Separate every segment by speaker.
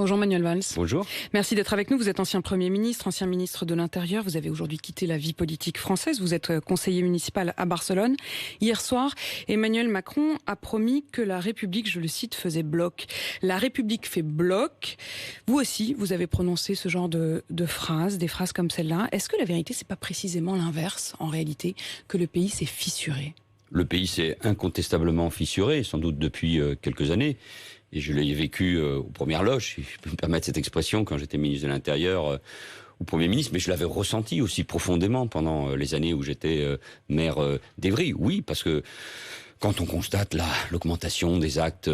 Speaker 1: Bonjour Manuel Valls.
Speaker 2: Bonjour.
Speaker 1: Merci d'être avec nous. Vous êtes ancien Premier ministre, ancien ministre de l'Intérieur. Vous avez aujourd'hui quitté la vie politique française. Vous êtes conseiller municipal à Barcelone. Hier soir, Emmanuel Macron a promis que la République, je le cite, faisait bloc. La République fait bloc. Vous aussi, vous avez prononcé ce genre de phrases, des phrases comme celle-là. Est-ce que la vérité, c'est pas précisément l'inverse, en réalité, que le pays s'est fissuré ?
Speaker 2: Le pays s'est incontestablement fissuré, sans doute depuis quelques années. Et je l'ai vécu aux premières loges, si je peux me permettre cette expression, quand j'étais ministre de l'Intérieur ou Premier ministre. Mais je l'avais ressenti aussi profondément pendant les années où j'étais maire d'Évry. Oui, parce que quand on constate l'augmentation des actes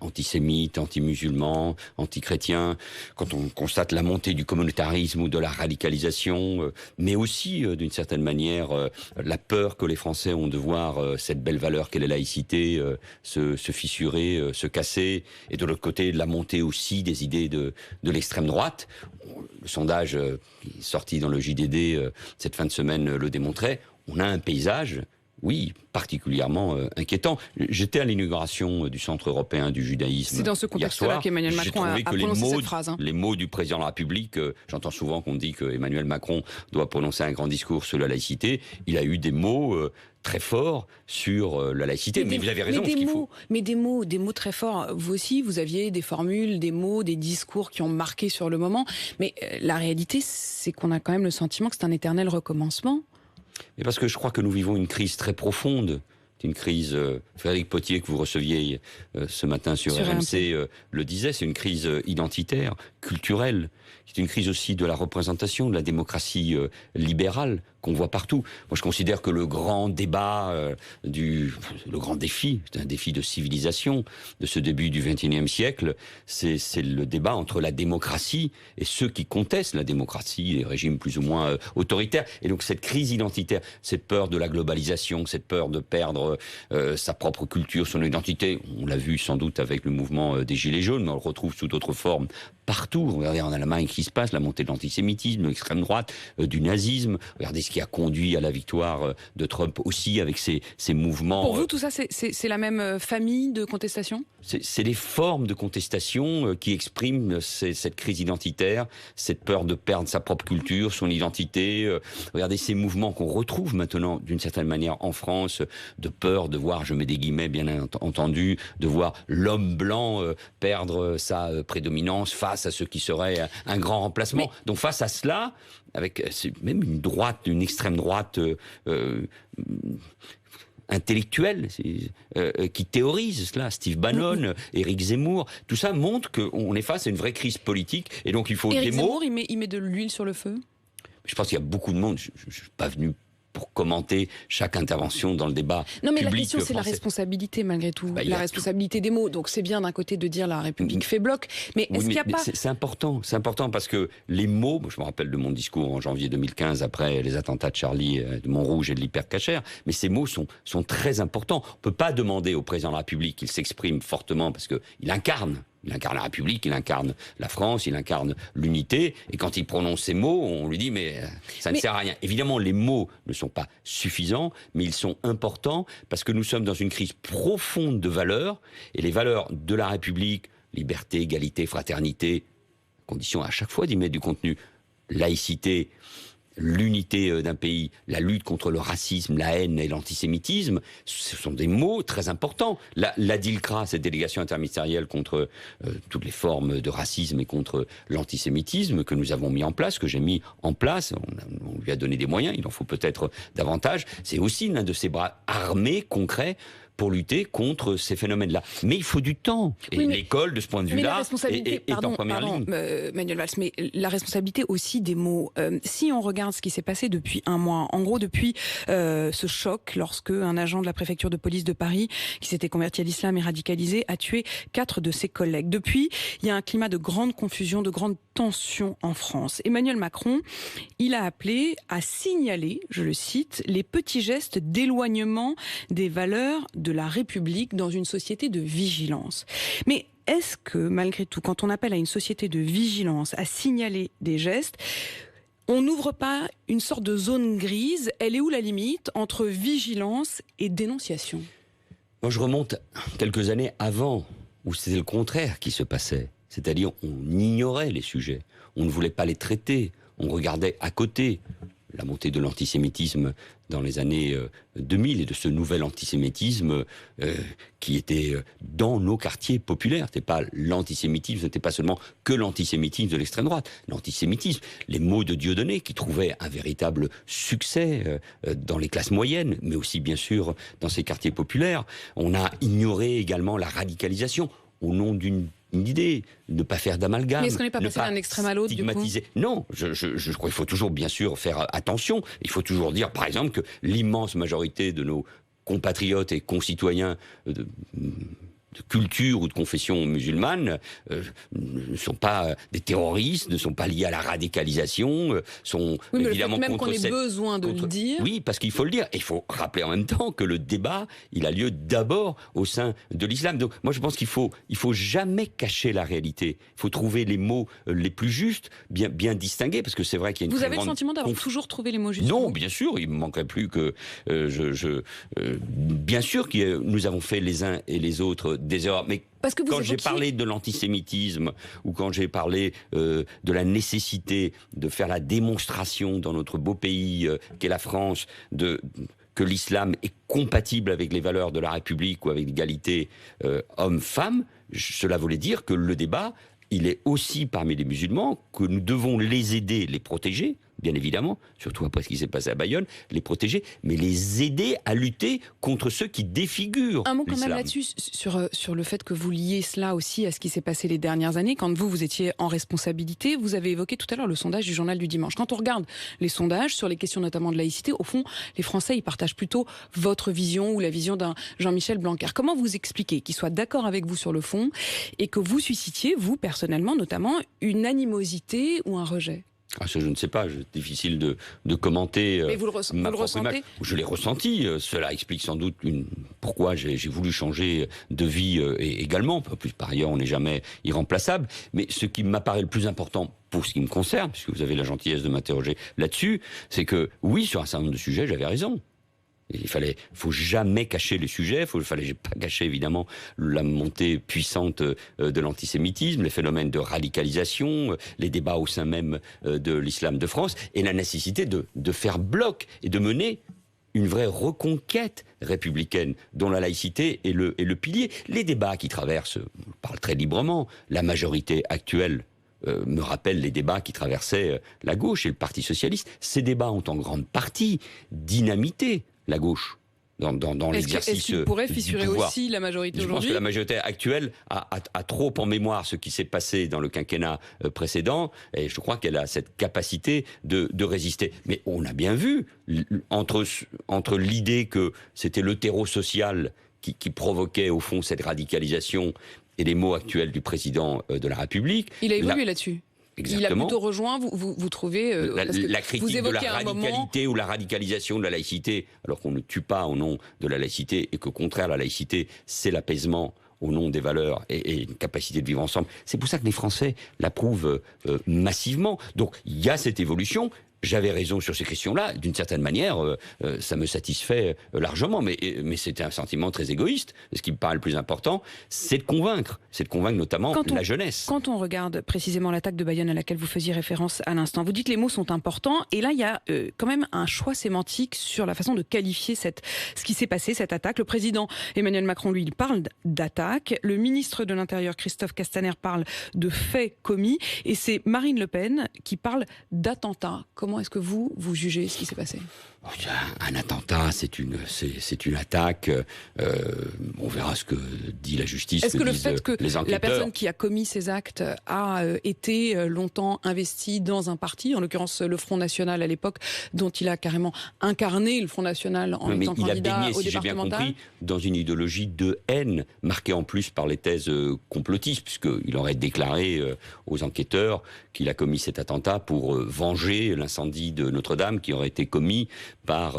Speaker 2: antisémites, anti-musulmans, anti-chrétiens, quand on constate la montée du communautarisme ou de la radicalisation, mais aussi d'une certaine manière la peur que les Français ont de voir cette belle valeur qu'est la laïcité se fissurer, se casser, et de l'autre côté la montée aussi des idées de l'extrême droite. Le sondage qui est sorti dans le JDD cette fin de semaine le démontrait. On a un paysage, oui, particulièrement inquiétant. J'étais à l'inauguration du Centre européen du judaïsme.
Speaker 1: C'est dans ce contexte-là qu'Emmanuel Macron a prononcé cette phrase.
Speaker 2: Les mots du président de la République, j'entends souvent qu'on dit qu'Emmanuel Macron doit prononcer un grand discours sur la laïcité. Il a eu des mots très forts sur la laïcité. Mais vous avez raison.
Speaker 1: Mais des mots très forts. Vous aussi, vous aviez des formules, des mots, des discours qui ont marqué sur le moment. Mais la réalité, c'est qu'on a quand même le sentiment que c'est un éternel recommencement.
Speaker 2: Mais parce que je crois que nous vivons une crise très profonde. C'est une crise, Frédéric Pottier, que vous receviez ce matin sur RMC, le disait, c'est une crise identitaire, culturelle. C'est une crise aussi de la représentation, de la démocratie libérale qu'on voit partout. Moi, je considère que le grand débat, le grand défi, c'est un défi de civilisation de ce début du XXIe siècle, c'est le débat entre la démocratie et ceux qui contestent la démocratie, les régimes plus ou moins autoritaires. Et donc cette crise identitaire, cette peur de la globalisation, cette peur de perdre sa propre culture, son identité, on l'a vu sans doute avec le mouvement des Gilets jaunes, mais on le retrouve sous d'autres formes partout. Regardez en Allemagne ce qui se passe, la montée de l'antisémitisme, de l'extrême droite, du nazisme. Regardez ce qui a conduit à la victoire de Trump aussi avec ces mouvements.
Speaker 1: Pour vous, tout ça, c'est la même famille de contestation ?
Speaker 2: C'est des formes de contestation qui expriment cette crise identitaire, cette peur de perdre sa propre culture, son identité. Regardez ces mouvements qu'on retrouve maintenant d'une certaine manière en France, de peur de voir, je mets des guillemets bien entendu, de voir l'homme blanc perdre sa prédominance face à ce qui serait un grand remplacement. Donc face à cela, avec même une extrême droite intellectuelle qui théorise cela, Steve Bannon, Éric Zemmour, tout ça montre qu'on est face à une vraie crise politique, et donc il faut des mots.
Speaker 1: Éric Zemmour, il met de l'huile sur le feu ?
Speaker 2: Je pense qu'il y a beaucoup de monde, je ne suis pas venu pour commenter chaque intervention dans le débat public.
Speaker 1: Non, mais la question, c'est la responsabilité, malgré tout. La responsabilité des mots. Donc, c'est bien d'un côté de dire la République fait bloc, mais est-ce qu'il n'y a pas...
Speaker 2: C'est important parce que les mots, je me rappelle de mon discours en janvier 2015, après les attentats de Charlie, de Montrouge et de l'hypercacher, mais ces mots sont très importants. On ne peut pas demander au président de la République qu'il s'exprime fortement, parce qu'il incarne. Il incarne la République, il incarne la France, il incarne l'unité. Et quand il prononce ces mots, on lui dit mais ça ne sert à rien. Évidemment, les mots ne sont pas suffisants, mais ils sont importants parce que nous sommes dans une crise profonde de valeurs. Et les valeurs de la République, liberté, égalité, fraternité, condition à chaque fois d'y mettre du contenu, laïcité, l'unité d'un pays, la lutte contre le racisme, la haine et l'antisémitisme, ce sont des mots très importants. La DILCRA, cette délégation interministérielle contre toutes les formes de racisme et contre l'antisémitisme que nous avons mis en place, que j'ai mis en place, on lui a donné des moyens, il en faut peut-être davantage, c'est aussi l'un de ces bras armés, concrets, pour lutter contre ces phénomènes-là. Mais il faut du temps. Et l'école, de ce point de vue-là, est en première ligne.
Speaker 1: Manuel Valls, mais la responsabilité aussi des mots. Si on regarde ce qui s'est passé depuis un mois, en gros depuis ce choc, lorsque un agent de la préfecture de police de Paris, qui s'était converti à l'islam et radicalisé, a tué 4 de ses collègues. Depuis, il y a un climat de grande confusion, de grande tension en France. Emmanuel Macron, il a appelé à signaler, je le cite, les petits gestes d'éloignement des valeurs de la République dans une société de vigilance. Mais est-ce que, malgré tout, quand on appelle à une société de vigilance à signaler des gestes, on n'ouvre pas une sorte de zone grise? Elle est où la limite entre vigilance et dénonciation?
Speaker 2: Moi, je remonte quelques années avant, où c'était le contraire qui se passait. C'est-à-dire, on ignorait les sujets, on ne voulait pas les traiter, on regardait à côté. La montée de l'antisémitisme dans les années 2000 et de ce nouvel antisémitisme qui était dans nos quartiers populaires. C'était pas l'antisémitisme, c'était pas seulement que l'antisémitisme de l'extrême droite. L'antisémitisme, les mots de Dieudonné qui trouvaient un véritable succès dans les classes moyennes, mais aussi bien sûr dans ces quartiers populaires. On a ignoré également la radicalisation au nom d'une idée, ne pas faire d'amalgame.
Speaker 1: Mais est-ce qu'on n'est pas passé d'un extrême à l'autre,
Speaker 2: stigmatiser. Du coup non, je crois qu'il faut toujours, bien sûr, faire attention. Il faut toujours dire, par exemple, que l'immense majorité de nos compatriotes et concitoyens de culture ou de confession musulmane ne sont pas des terroristes, ne sont pas liés à la radicalisation, sont évidemment
Speaker 1: même qu'on ait besoin de le dire.
Speaker 2: Oui, parce qu'il faut le dire. Et il faut rappeler en même temps que le débat, il a lieu d'abord au sein de l'islam. Donc moi je pense qu'il faut jamais cacher la réalité. Il faut trouver les mots les plus justes, bien distinguer, parce que c'est vrai qu'il y a une
Speaker 1: Vous avez le sentiment d'avoir toujours trouvé les mots justes?
Speaker 2: Non, bien sûr, il me manquerait plus que bien sûr que nous avons fait les uns et les autres des erreurs, mais quand j'ai parlé de l'antisémitisme ou quand j'ai parlé de la nécessité de faire la démonstration dans notre beau pays qu'est la France que l'islam est compatible avec les valeurs de la République ou avec l'égalité homme-femme, cela voulait dire que le débat, il est aussi parmi les musulmans, que nous devons les aider, les protéger, bien évidemment, surtout après ce qui s'est passé à Bayonne, les protéger, mais les aider à lutter contre ceux qui défigurent
Speaker 1: un mot quand
Speaker 2: l'islam.
Speaker 1: même là-dessus, sur le fait que vous liez cela aussi à ce qui s'est passé les dernières années. Quand vous étiez en responsabilité, vous avez évoqué tout à l'heure le sondage du Journal du Dimanche. Quand on regarde les sondages sur les questions notamment de laïcité, au fond, les Français, ils partagent plutôt votre vision ou la vision d'un Jean-Michel Blanquer. Comment vous expliquez qu'ils soient d'accord avec vous sur le fond et que vous suscitiez, vous personnellement notamment, une animosité ou un rejet?
Speaker 2: Ça, je ne sais pas, c'est difficile de commenter.
Speaker 1: Mais vous le ressentez?
Speaker 2: Je l'ai ressenti. Cela explique sans doute pourquoi j'ai voulu changer de vie également. Plus, par ailleurs, on n'est jamais irremplaçable. Mais ce qui m'apparaît le plus important pour ce qui me concerne, puisque vous avez la gentillesse de m'interroger là-dessus, c'est que oui, sur un certain nombre de sujets, j'avais raison. Faut jamais cacher les sujets. Fallait pas cacher évidemment la montée puissante de l'antisémitisme, les phénomènes de radicalisation, les débats au sein même de l'islam de France, et la nécessité de faire bloc et de mener une vraie reconquête républicaine dont la laïcité est le pilier. Les débats qui traversent, on parle très librement, la majorité actuelle me rappelle les débats qui traversaient la gauche et le Parti socialiste. Ces débats ont en grande partie dynamité la gauche dans l'exercice
Speaker 1: est-ce qu'il pourrait fissurer aussi la majorité aujourd'hui?
Speaker 2: Je pense que la majorité actuelle a trop en mémoire ce qui s'est passé dans le quinquennat précédent, et je crois qu'elle a cette capacité de résister. Mais on a bien vu, entre l'idée que c'était le terreau social qui provoquait au fond cette radicalisation et les mots actuels du président de la République... Il a
Speaker 1: évolué là-dessus.
Speaker 2: Exactement.
Speaker 1: Il a plutôt rejoint, vous trouvez...
Speaker 2: la critique de la radicalité ou la radicalisation de la laïcité, alors qu'on ne tue pas au nom de la laïcité, et qu'au contraire, la laïcité, c'est l'apaisement au nom des valeurs et une capacité de vivre ensemble. C'est pour ça que les Français l'approuvent massivement. Donc, il y a cette évolution. J'avais raison sur ces questions-là. D'une certaine manière, ça me satisfait largement. Mais c'était un sentiment très égoïste. Ce qui me paraît le plus important, c'est de convaincre. C'est de convaincre notamment la jeunesse.
Speaker 1: Quand on regarde précisément l'attaque de Bayonne à laquelle vous faisiez référence à l'instant, vous dites que les mots sont importants. Et là, il y a quand même un choix sémantique sur la façon de qualifier ce qui s'est passé, cette attaque. Le président Emmanuel Macron, lui, il parle d'attaque. Le ministre de l'Intérieur, Christophe Castaner, parle de faits commis. Et c'est Marine Le Pen qui parle d'attentat. Comment est-ce que vous jugez ce qui s'est passé?
Speaker 2: Un attentat, c'est une attaque. On verra ce que dit la justice.
Speaker 1: Est-ce que le fait que
Speaker 2: les enquêteurs...
Speaker 1: la personne qui a commis ces actes a été longtemps investie dans un parti, en l'occurrence le Front National à l'époque, dont il a carrément incarné le Front National en étant candidat au départemental?
Speaker 2: Il a baigné, si j'ai bien compris, dans une idéologie de haine, marquée en plus par les thèses complotistes, puisqu'il aurait déclaré aux enquêteurs qu'il a commis cet attentat pour venger l'incendie l'incendie de Notre-Dame qui aurait été commis par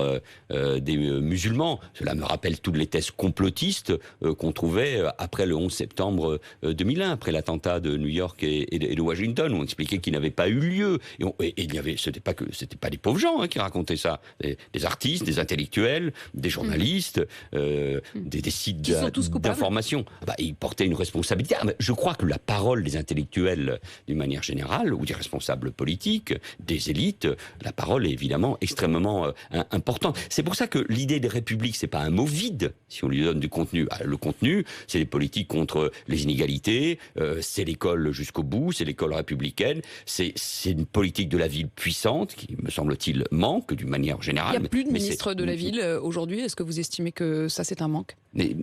Speaker 2: des musulmans. Cela me rappelle toutes les thèses complotistes qu'on trouvait après le 11 septembre 2001, après l'attentat de New York et de Washington, où on expliquait qu'il n'avait pas eu lieu. Et il y avait, c'était pas des pauvres gens qui racontaient ça, des artistes, des intellectuels, des journalistes, des sites d'information. Ils portaient une responsabilité. Je crois que la parole des intellectuels, d'une manière générale, ou des responsables politiques, des élites, la parole est évidemment extrêmement importante. C'est pour ça que l'idée des républiques, c'est pas un mot vide, si on lui donne du contenu. Le contenu, c'est les politiques contre les inégalités, c'est l'école jusqu'au bout, c'est l'école républicaine, c'est une politique de la ville puissante, qui, me semble-t-il, manque d'une manière générale.
Speaker 1: Il n'y a plus de ministre de la ville aujourd'hui. Est-ce que vous estimez que ça, c'est un manque ?
Speaker 2: Mais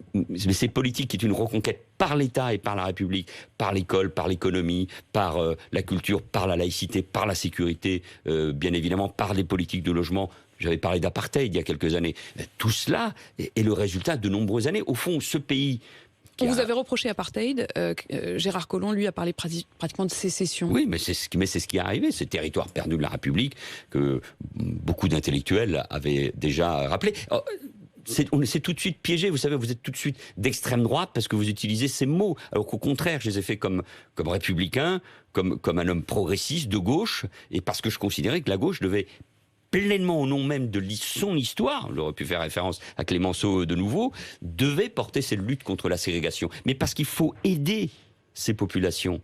Speaker 2: ces politiques qui est une reconquête par l'État et par la République, par l'école, par l'économie, par la culture, par la laïcité, par la sécurité, bien évidemment, par les politiques de logement. J'avais parlé d'apartheid il y a quelques années. Tout cela est le résultat de nombreuses années. Au fond, ce pays...
Speaker 1: Vous avez reproché apartheid. Gérard Collomb, lui, a parlé pratiquement de sécession.
Speaker 2: Oui, mais c'est ce qui est arrivé. Ces territoires perdus de la République que beaucoup d'intellectuels avaient déjà rappelé. On s'est tout de suite piégé, vous savez, vous êtes tout de suite d'extrême droite parce que vous utilisez ces mots, alors qu'au contraire, je les ai faits comme républicain, comme un homme progressiste de gauche, et parce que je considérais que la gauche devait pleinement au nom même de son histoire, j'aurais pu faire référence à Clémenceau de nouveau, devait porter cette lutte contre la ségrégation. Mais parce qu'il faut aider ces populations.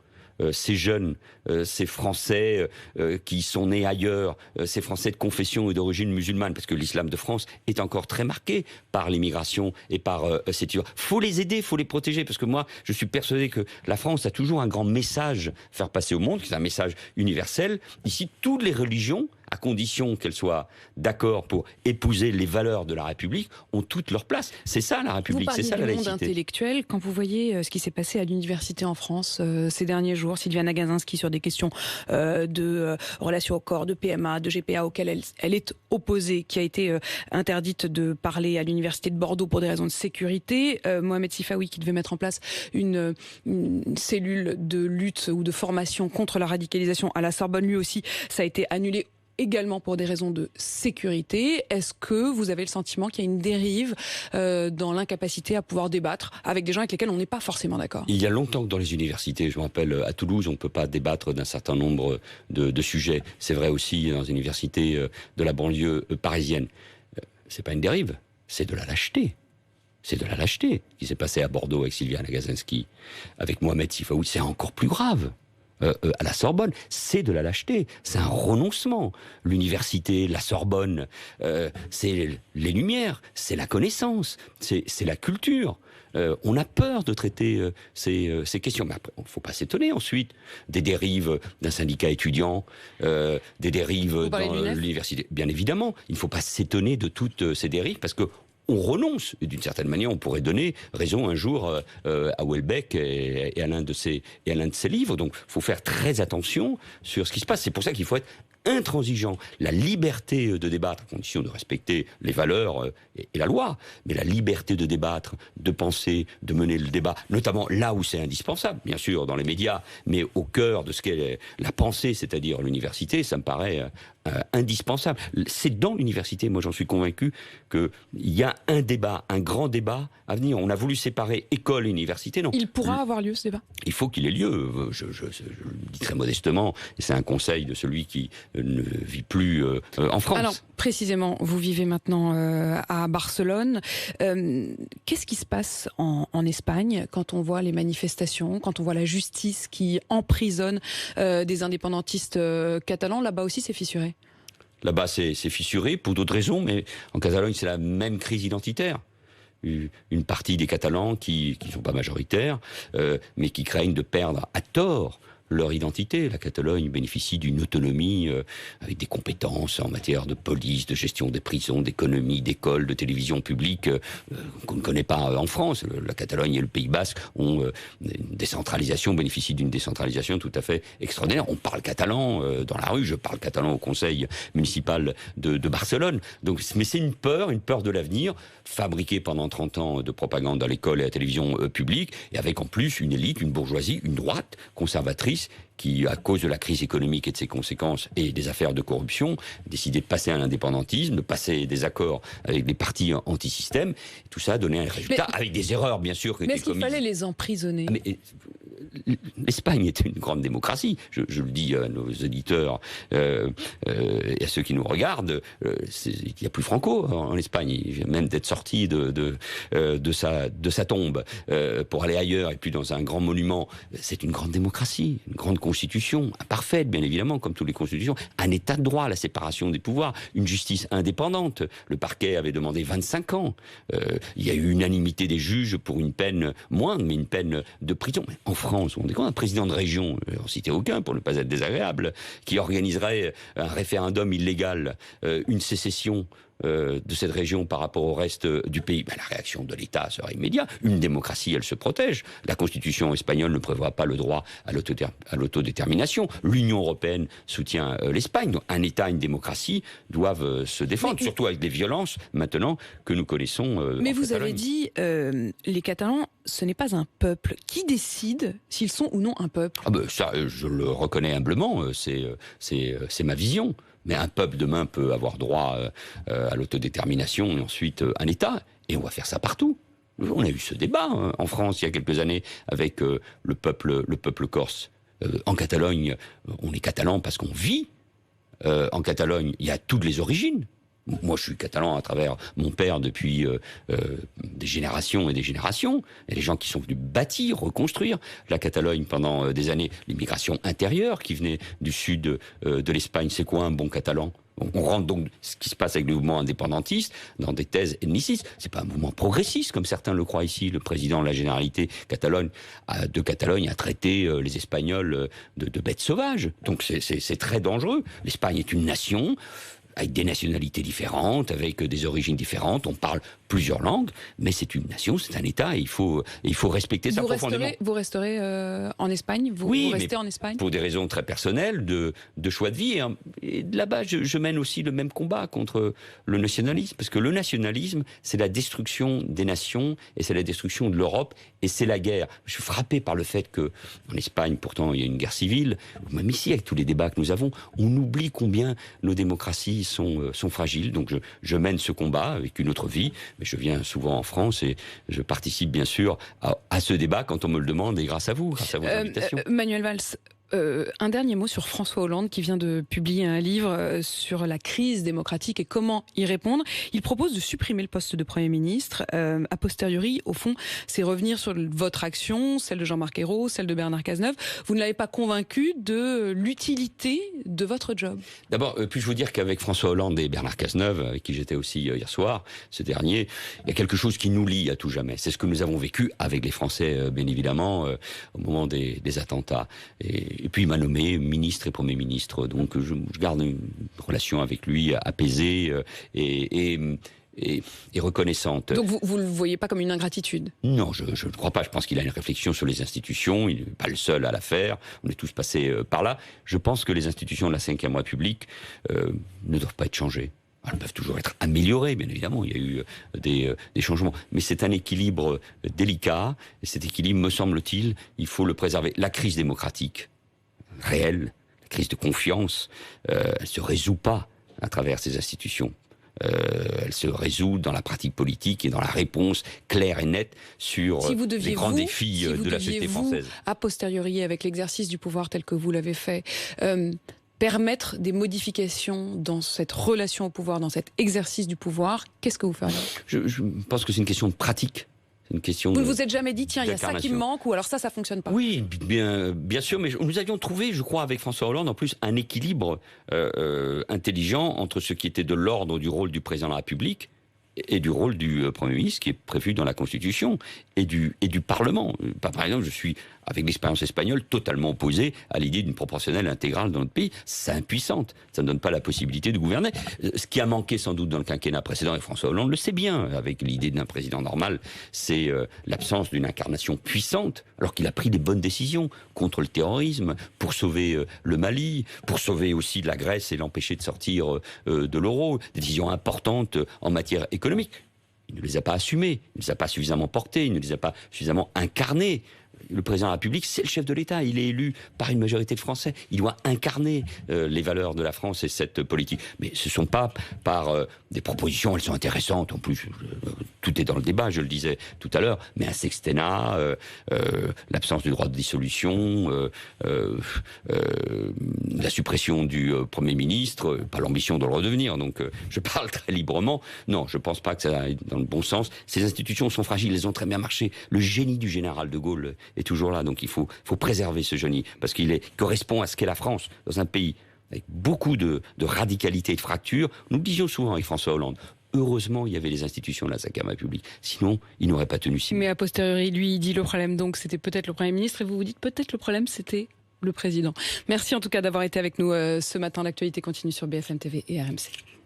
Speaker 2: Ces jeunes, ces Français qui sont nés ailleurs, ces Français de confession et d'origine musulmane, parce que l'islam de France est encore très marqué par l'immigration et par cette histoire. Faut les aider, faut les protéger, parce que moi, je suis persuadé que la France a toujours un grand message à faire passer au monde, qui est un message universel. Ici, toutes les religions, à condition qu'elles soient d'accord pour épouser les valeurs de la République, ont toute leur place. C'est ça la République, c'est ça la laïcité.
Speaker 1: Vous parlez du monde intellectuel, quand vous voyez ce qui s'est passé à l'université en France ces derniers jours, Sylviane Agacinski sur des questions de relation au corps, de PMA, de GPA auxquelles elle est opposée, qui a été interdite de parler à l'université de Bordeaux pour des raisons de sécurité, Mohamed Sifawi qui devait mettre en place une cellule de lutte ou de formation contre la radicalisation à la Sorbonne, lui aussi, ça a été annulé également pour des raisons de sécurité. Est-ce que vous avez le sentiment qu'il y a une dérive dans l'incapacité à pouvoir débattre avec des gens avec lesquels on n'est pas forcément d'accord ?
Speaker 2: Il y a longtemps que dans les universités, je me rappelle, à Toulouse, on ne peut pas débattre d'un certain nombre de sujets. C'est vrai aussi dans les universités de la banlieue parisienne. C'est pas une dérive, c'est de la lâcheté. C'est de la lâcheté qui s'est passé à Bordeaux avec Sylviane Agacinski, avec Mohamed Sifawi. C'est encore plus grave. À la Sorbonne, c'est de la lâcheté, c'est un renoncement. L'université, la Sorbonne, c'est les Lumières, c'est la connaissance, c'est la culture. On a peur de traiter ces questions. Mais après, il ne faut pas s'étonner ensuite des dérives d'un syndicat étudiant, des dérives dans l'université. Bien évidemment, il ne faut pas s'étonner de toutes ces dérives parce que on renonce. Et d'une certaine manière, on pourrait donner raison un jour à Houellebecq et à l'un de ses livres. Donc, il faut faire très attention sur ce qui se passe. C'est pour ça qu'il faut être intransigeant. La liberté de débattre, à condition de respecter les valeurs et la loi, mais la liberté de débattre, de penser, de mener le débat, notamment là où c'est indispensable, bien sûr, dans les médias, mais au cœur de ce qu'est la pensée, c'est-à-dire l'université, ça me paraît indispensable. C'est dans l'université, moi j'en suis convaincu, qu'il y a un débat, un grand débat à venir. On a voulu séparer école et université, non.
Speaker 1: Il pourra avoir lieu, ce débat ? Il
Speaker 2: faut qu'il ait lieu. Je le dis très modestement, et c'est un conseil de celui qui ne vit plus en France.
Speaker 1: Alors, précisément, vous vivez maintenant à Barcelone. Qu'est-ce qui se passe en Espagne quand on voit les manifestations, quand on voit la justice qui emprisonne des indépendantistes catalans ? Là-bas aussi, c'est fissuré.
Speaker 2: Là-bas, c'est fissuré pour d'autres raisons, mais en Catalogne, c'est la même crise identitaire. Une partie des Catalans qui ne sont pas majoritaires, mais qui craignent de perdre à tort leur identité. La Catalogne bénéficie d'une autonomie avec des compétences en matière de police, de gestion des prisons, d'économie, d'écoles, de télévision publique qu'on ne connaît pas en France. La Catalogne et le Pays Basque ont une décentralisation, bénéficient d'une décentralisation tout à fait extraordinaire. On parle catalan dans la rue, je parle catalan au conseil municipal de Barcelone. Donc, mais c'est une peur de l'avenir, fabriquée pendant 30 ans de propagande à l'école et à la télévision publique, et avec en plus une élite, une bourgeoisie, une droite conservatrice justice qui, à cause de la crise économique et de ses conséquences et des affaires de corruption, a décidé de passer à l'indépendantisme, de passer des accords avec des partis anti-système. Tout ça a donné un résultat, avec des erreurs, bien sûr.
Speaker 1: Mais est-ce qu'il fallait les emprisonner?
Speaker 2: L'Espagne est une grande démocratie. Je le dis à nos auditeurs et à ceux qui nous regardent. Il n'y a plus Franco en Espagne. Il vient même d'être sorti de sa tombe pour aller ailleurs et puis dans un grand monument. C'est une grande démocratie, une grande constitution, imparfaite bien évidemment, comme toutes les constitutions. Un état de droit, la séparation des pouvoirs, une justice indépendante. Le parquet avait demandé 25 ans. Il y a eu unanimité des juges pour une peine moindre, mais une peine de prison. Mais en France, on est un président de région, en citer aucun pour ne pas être désagréable, qui organiserait un référendum illégal, une sécession de cette région par rapport au reste du pays, la réaction de l'État serait immédiate. Une démocratie, elle se protège. La Constitution espagnole ne prévoit pas le droit à l'autodétermination. L'Union européenne soutient l'Espagne. Donc un État, une démocratie doivent se défendre, surtout avec des violences maintenant que nous connaissons.
Speaker 1: Mais vous avez dit, les Catalans, ce n'est pas un peuple. Qui décide s'ils sont ou non un peuple?
Speaker 2: Ça, je le reconnais humblement. C'est ma vision. Mais un peuple demain peut avoir droit à l'autodétermination et ensuite un État. Et on va faire ça partout. On a eu ce débat en France il y a quelques années avec le peuple corse. En Catalogne, on est catalan parce qu'on vit. En Catalogne, il y a toutes les origines. Moi, je suis catalan à travers mon père depuis des générations et des générations. Il y a des gens qui sont venus bâtir, reconstruire la Catalogne pendant des années. L'immigration intérieure qui venait du sud de l'Espagne, c'est quoi un bon catalan? On rentre donc ce qui se passe avec le mouvement indépendantiste dans des thèses ethnicistes. C'est pas un mouvement progressiste comme certains le croient ici. Le président de la Généralité de Catalogne a traité les Espagnols de bêtes sauvages. Donc c'est très dangereux. L'Espagne est une nation avec des nationalités différentes, avec des origines différentes. On parle plusieurs langues, mais c'est une nation, c'est un État, et il faut respecter ça profondément.
Speaker 1: Vous resterez en Espagne? Vous restez en Espagne?
Speaker 2: Pour des raisons très personnelles, de choix de vie. Et là-bas, je mène aussi le même combat contre le nationalisme, parce que le nationalisme, c'est la destruction des nations, et c'est la destruction de l'Europe, et c'est la guerre. Je suis frappé par le fait que, en Espagne, pourtant, il y a une guerre civile, même ici, avec tous les débats que nous avons, on oublie combien nos démocraties sont fragiles. Donc je mène ce combat avec une autre vie, mais je viens souvent en France et je participe bien sûr à ce débat quand on me le demande et grâce à vous, grâce à vos invitations.
Speaker 1: Manuel Valls, un dernier mot sur François Hollande qui vient de publier un livre sur la crise démocratique et comment y répondre. Il propose de supprimer le poste de Premier ministre. A posteriori, au fond, c'est revenir sur votre action, celle de Jean-Marc Ayrault, celle de Bernard Cazeneuve. Vous ne l'avez pas convaincu de l'utilité de votre job? D'abord,
Speaker 2: puis-je vous dire qu'avec François Hollande et Bernard Cazeneuve, avec qui j'étais aussi hier soir, ce dernier, il y a quelque chose qui nous lie à tout jamais. C'est ce que nous avons vécu avec les Français, bien évidemment, au moment des attentats. Et puis il m'a nommé ministre et Premier ministre, donc je garde une relation avec lui apaisée et reconnaissante.
Speaker 1: Donc vous ne le voyez pas comme une ingratitude?
Speaker 2: Non, je ne crois pas. Je pense qu'il a une réflexion sur les institutions. Il n'est pas le seul à la faire. On est tous passés par là. Je pense que les institutions de la Ve République ne doivent pas être changées. Elles peuvent toujours être améliorées, bien évidemment. Il y a eu des changements. Mais c'est un équilibre délicat. Et cet équilibre, me semble-t-il, il faut le préserver. La crise démocratique réelle, la crise de confiance, elle se résout pas à travers ces institutions. Elle se résout dans la pratique politique et dans la réponse claire et nette sur les grands défis de la société française.
Speaker 1: A posteriori, avec l'exercice du pouvoir tel que vous l'avez fait, permettre des modifications dans cette relation au pouvoir, dans cet exercice du pouvoir, qu'est-ce que vous feriez?
Speaker 2: Je pense que c'est une question de pratique. Une question
Speaker 1: vous ne vous êtes jamais dit, tiens, il y a ça qui me manque, ou alors ça fonctionne pas?
Speaker 2: Oui, bien sûr, mais nous avions trouvé, je crois, avec François Hollande, en plus, un équilibre intelligent entre ce qui était de l'ordre du rôle du président de la République et du rôle du Premier ministre, qui est prévu dans la Constitution, et du Parlement. Par exemple, je suis, avec l'expérience espagnole, totalement opposé à l'idée d'une proportionnelle intégrale dans notre pays. C'est impuissante. Ça ne donne pas la possibilité de gouverner. Ce qui a manqué sans doute dans le quinquennat précédent, et François Hollande le sait bien, avec l'idée d'un président normal, c'est l'absence d'une incarnation puissante, alors qu'il a pris des bonnes décisions contre le terrorisme, pour sauver le Mali, pour sauver aussi la Grèce et l'empêcher de sortir de l'euro, des décisions importantes en matière économique. Il ne les a pas assumées, il ne les a pas suffisamment portées, il ne les a pas suffisamment incarnées. le président de la République, c'est le chef de l'État. Il est élu par une majorité de Français. Il doit incarner les valeurs de la France et cette politique. Mais ce ne sont pas par des propositions, elles sont intéressantes. En plus, tout est dans le débat, je le disais tout à l'heure. Mais un sextennat, l'absence du droit de dissolution, la suppression du Premier ministre, pas l'ambition de le redevenir. Donc, je parle très librement. Non, je ne pense pas que ça aille dans le bon sens. Ces institutions sont fragiles, elles ont très bien marché. Le génie du général de Gaulle est toujours là. Donc, il faut préserver ce génie parce qu'il correspond à ce qu'est la France dans un pays avec beaucoup de radicalité et de fracture. Nous le disions souvent avec François Hollande. Heureusement, il y avait les institutions de la Ve République. Sinon, il n'aurait pas tenu 6 mois.
Speaker 1: Mais a posteriori, lui, il dit le problème, donc, c'était peut-être le Premier ministre, et vous vous dites peut-être le problème, c'était le président. Merci en tout cas d'avoir été avec nous ce matin. L'actualité continue sur BFM TV et RMC.